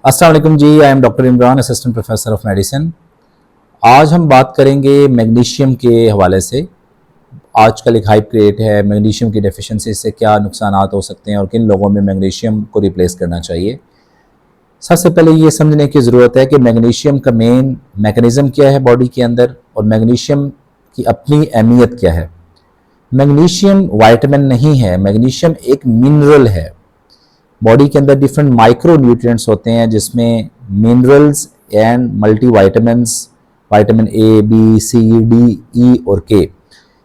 अस्सलाम वालेकुम जी। I am doctor Imran, assistant professor of medicine. आज हम बात करेंगे मैग्नीशियम के हवाले से। आजकल एक हाइप क्रिएट है, मैग्नीशियम की डेफिशिएंसी से क्या नुकसानात हो सकते हैं और किन लोगों में मैग्नीशियम को रिप्लेस करना चाहिए। सबसे पहले ये समझने की ज़रूरत है कि मैग्नीशियम का मेन मैकेनिज़्म क्या है बॉडी के अंदर और मैग्नीशियम की अपनी अहमियत क्या है। मैग्नीशियम वाइटामिन नहीं है, मैग्नीशियम एक मिनरल है। बॉडी के अंदर डिफरेंट माइक्रो न्यूट्रिएंट्स होते हैं जिसमें minerals and multi vitamins, vitamin A, B, C, D, E और के।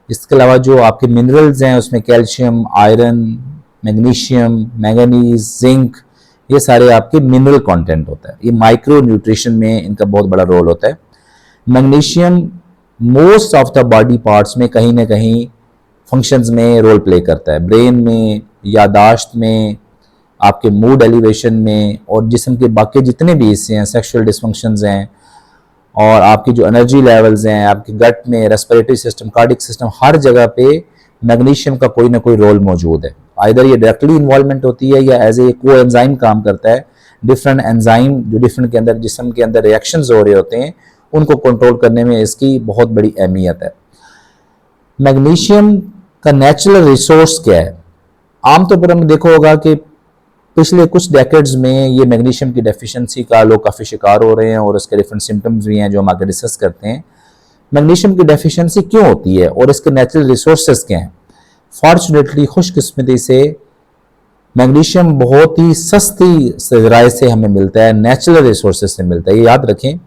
इसके अलावा जो आपके मिनरल्स हैं उसमें calcium, iron, magnesium, manganese, zinc, ये सारे आपके मिनरल कंटेंट होता है। ये माइक्रो न्यूट्रिशन में इनका बहुत बड़ा रोल होता है। Magnesium most of the body parts में कहीं ना कहीं फंक्शंस में रोल प्ले करता है। ब्रेन में, यादाश्त में, आपके मूड एलिवेशन में और जिस्म के बाकी जितने भी हिस्से हैं, सेक्सुअल डिसफंक्शंस हैं और आपकी जो एनर्जी लेवल्स हैं, आपके गट में, रेस्पिरेटरी सिस्टम, कार्डिक सिस्टम, हर जगह पे मैग्नीशियम का कोई ना कोई रोल मौजूद है। आइदर ये डायरेक्टली इन्वॉल्वमेंट होती है या एज ए को एंजाइम काम करता है। डिफरेंट एंजाइम जो डिफरेंट के अंदर जिस्म के अंदर रिएक्शंस हो रहे होते हैं उनको कंट्रोल करने में इसकी बहुत बड़ी अहमियत है। मैग्नीशियम का नेचुरल रिसोर्स क्या है? आमतौर पर हम देखा होगा कि पिछले कुछ डेकेड्स में ये मैग्नीशियम की डेफिशिएंसी का लोग काफ़ी शिकार हो रहे हैं और इसके डिफरेंट सिम्टम्स भी हैं जो हम आगे डिस्कस करते हैं। मैग्नीशियम की डेफिशिएंसी क्यों होती है और इसके नेचुरल रिसोर्सेज क्या हैं? फॉर्चुनेटली, खुशकिस्मती से मैग्नीशियम बहुत ही सस्ती ज़राए से हमें मिलता है, नेचुरल रिसोर्सेज से मिलता है। ये याद रखें,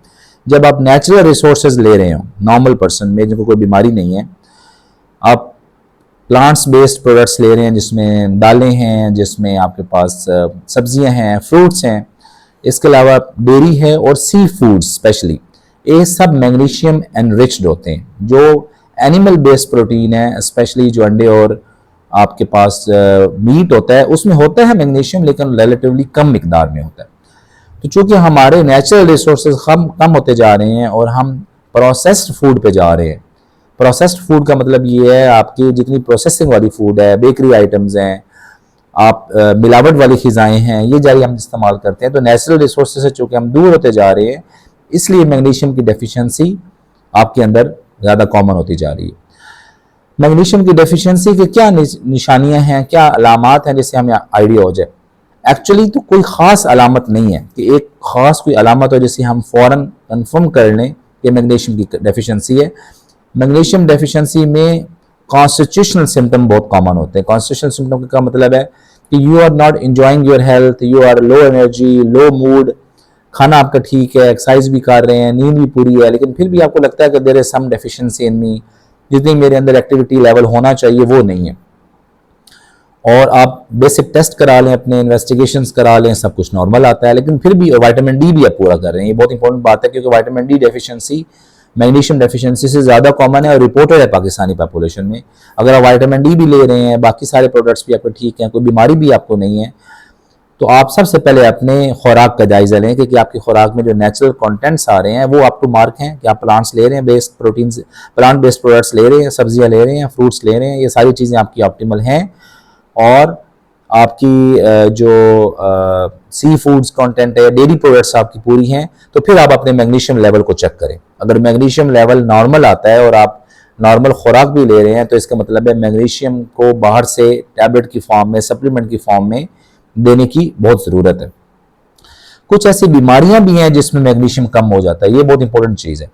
जब आप नेचुरल रिसोर्सेज ले रहे हो, नॉर्मल पर्सन में जिनको कोई बीमारी नहीं है, आप प्लांट्स बेस्ड प्रोडक्ट्स ले रहे हैं जिसमें दालें हैं, जिसमें आपके पास सब्जियां हैं, फ्रूट्स हैं, इसके अलावा डेयरी है और सी फूड्स स्पेशली, ये सब मैग्नीशियम एनरिच्ड होते हैं। जो एनिमल बेस्ड प्रोटीन है, स्पेशली जो अंडे और आपके पास मीट होता है, उसमें होता है मैग्नीशियम लेकिन रिलेटिवली कम मिकदार में होता है। तो चूंकि हमारे नेचुरल रिसोर्सेज कम होते जा रहे हैं और हम प्रोसेस्ड फूड पे जा रहे हैं। प्रोसेस्ड फूड का मतलब ये है आपकी जितनी प्रोसेसिंग वाली फूड है, बेकरी आइटम्स हैं, आप मिलावट वाली ग़िज़ाएँ हैं, ये जारी हम इस्तेमाल करते हैं। तो नेचुरल रिसोर्सेज से चूँकि हम दूर होते जा रहे हैं, इसलिए मैग्नीशियम की डेफिशिएंसी आपके अंदर ज़्यादा कॉमन होती जा रही है। मैग्नीशियम की डेफिशिएंसी की क्या निशानियाँ हैं, क्या अलामात हैं जिससे हमें आइडिया हो जाए? एक्चुअली तो कोई ख़ास अलामत नहीं है कि एक ख़ास कोई अलामत हो जिससे हम फ़ौरन कन्फर्म कर लें कि मैग्नीशियम की डेफिशिएंसी है। मैग्नीशियम डेफिशिएंसी में कॉन्स्टिट्यूशनल सिम्टम बहुत कॉमन होते हैं। कॉन्स्टिट्यूशनल सिम्टम का मतलब है कि you are not enjoying your health, you are low energy, low mood, खाना आपका ठीक है, एक्सरसाइज भी कर रहे हैं, नींद भी पूरी है, लेकिन फिर भी आपको लगता है कि there is some deficiency in me, जितनी मेरे अंदर एक्टिविटी लेवल होना चाहिए वो नहीं है। और आप बेसिक टेस्ट करा लें, अपने इन्वेस्टिगेशंस करा लें, सब कुछ नॉर्मल आता है, लेकिन फिर भी विटामिन डी भी आप पूरा कर रहे हैं। ये बहुत इंपॉर्टेंट बात है क्योंकि vitamin D deficiency magnesium deficiency से ज़्यादा कॉमन है और रिपोर्टेड है पाकिस्तानी पॉपुलेशन में। अगर आप विटामिन डी भी ले रहे हैं, बाकी सारे प्रोडक्ट्स भी आपको ठीक हैं, कोई बीमारी भी आपको नहीं है, तो आप सबसे पहले अपने खुराक का जायज़ा लें कि आपकी खुराक में जो नेचुरल कंटेंट्स आ रहे हैं वो अप टू मार्क हैं, कि आप प्लांट्स ले रहे हैं, based protein, plant based products ले रहे हैं, सब्जियां ले रहे हैं, फ्रूट्स ले रहे हैं, ये सारी चीज़ें आपकी ऑप्टिमल हैं। और आपकी जो सी फूड्स कंटेंट है, डेयरी प्रोडक्ट्स आपकी पूरी हैं, तो फिर आप अपने मैग्नीशियम लेवल को चेक करें। अगर मैग्नीशियम लेवल नॉर्मल आता है और आप नॉर्मल खुराक भी ले रहे हैं तो इसका मतलब है मैग्नीशियम को बाहर से टैबलेट की फॉर्म में, सप्लीमेंट की फॉर्म में देने की बहुत ज़रूरत है। कुछ ऐसी बीमारियां भी हैं जिसमें मैग्नीशियम कम हो जाता है, ये बहुत इंपॉर्टेंट चीज़ है।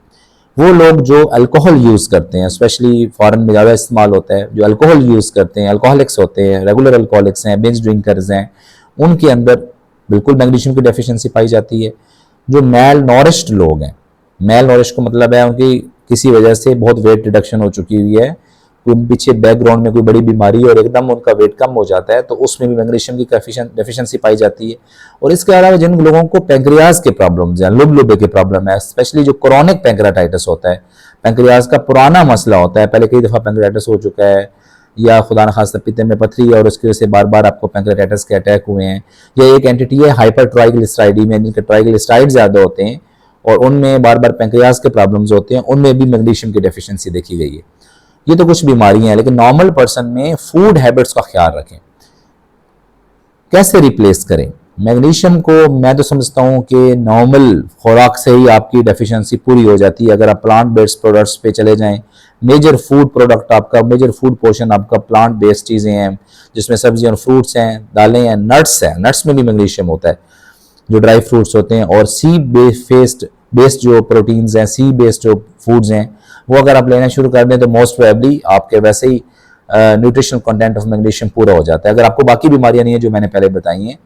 वो लोग जो अल्कोहल यूज़ करते हैं, स्पेशली फॉरेन में ज़्यादा इस्तेमाल होता है, जो अल्कोहल यूज़ करते हैं, अल्कोहलिक्स होते हैं, रेगुलर अल्कोहलिक्स हैं, बिंज ड्रिंकर्स हैं, उनके अंदर बिल्कुल मैग्नीशियम की डेफिशिएंसी पाई जाती है। जो मेल नॉरिश्ड लोग हैं, मेल नॉरिश का मतलब है उनकी किसी वजह से बहुत वेट रिडक्शन हो चुकी हुई है, पीछे बैकग्राउंड में कोई बड़ी बीमारी है और एकदम उनका वेट कम हो जाता है, तो उसमें भी मैग्नीशियम की डेफिशिएंसी पाई जाती है। और इसके अलावा जिन लोगों को पैंक्रियाज के प्रॉब्लम्स हैं, लुबे के प्रॉब्लम है, स्पेशली जो क्रोनिक पैंक्रियाटाइटिस होता है, पैंक्रियाज का पुराना मसला होता है, पहले कई दफ़ा पैंक्रियाटाइटिस हो चुका है, या खुदा न खास्ता पित्ते में पथरी है और उसकी वजह से बार बार आपको पैंक्रियाटाइटिस के अटैक हुए हैं, या एक एंटिटी है हाइपर ट्राइग्लिसराइडीमिया, जिनके ट्राइग्लिसराइड ज़्यादा होते हैं और उनमें बार बार पैंक्रियाज के प्रॉब्लम्स होते हैं, उनमें भी मैग्नीशियम की डेफिशिएंसी देखी गई है। ये तो कुछ बीमारियां हैं, लेकिन नॉर्मल पर्सन में फूड हैबिट्स का ख्याल रखें। कैसे रिप्लेस करें? मैग्नीशियम को मैं तो समझता हूँ कि नॉर्मल खुराक से ही आपकी डेफिशिएंसी पूरी हो जाती है। अगर आप प्लांट बेस्ड प्रोडक्ट्स पे चले जाएं, मेजर फूड प्रोडक्ट आपका, मेजर फूड पोर्शन आपका प्लांट बेस्ड चीज़ें हैं, जिसमें सब्जियां और फ्रूट्स हैं, दालें हैं, नट्स हैं, नट्स में भी मैग्नीशियम होता है, जो ड्राई फ्रूट्स होते हैं, और सी बेस्ड जो प्रोटीन्स हैं, सी बेस्ड जो फूड्स हैं, वो अगर आप लेना शुरू कर दें तो मोस्ट प्रोबेबली आपके वैसे ही न्यूट्रिशनल कंटेंट ऑफ मैग्नीशियम पूरा हो जाता है। अगर आपको बाकी बीमारियां नहीं है जो मैंने पहले बताई हैं,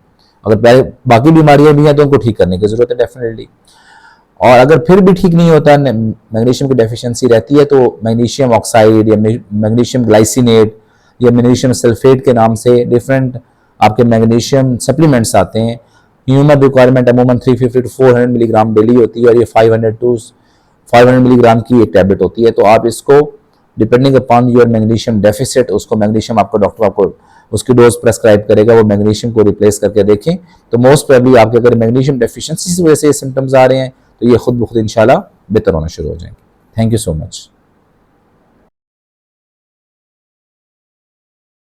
अगर बाकी बीमारियां भी हैं तो उनको ठीक करने की जरूरत है डेफिनेटली। और अगर फिर भी ठीक नहीं होता, मैग्नीशियम की डेफिशिएंसी रहती है, तो मैग्नीशियम ऑक्साइड या मैग्नीशियम ग्लाइसिनेट या मैग्नीशियम सल्फेट के नाम से डिफरेंट आपके मैग्नीशियम सप्लीमेंट्स आते हैं। ह्यूमन रिक्वायरमेंट अमूमन 350 टू 400 मिलीग्राम डेली होती है, और ये 500 मिलीग्राम की एक टैबलेट होती है। तो आप इसको depending upon your magnesium deficit, उसको मैग्नीशियम आपको डॉक्टर आपको उसकी डोज प्रेस्क्राइब करेगा, वो मैग्नीशियम को रिप्लेस करके देखें। तो मोस्ट प्रोबेबली आपके अगर मैग्नीशियम डेफिशिएंसी की वजह से ये सिम्टम्स आ रहे हैं, तो ये खुद ब खुद इंशाल्लाह बेहतर होना शुरू हो जाएंगे। Thank you so much.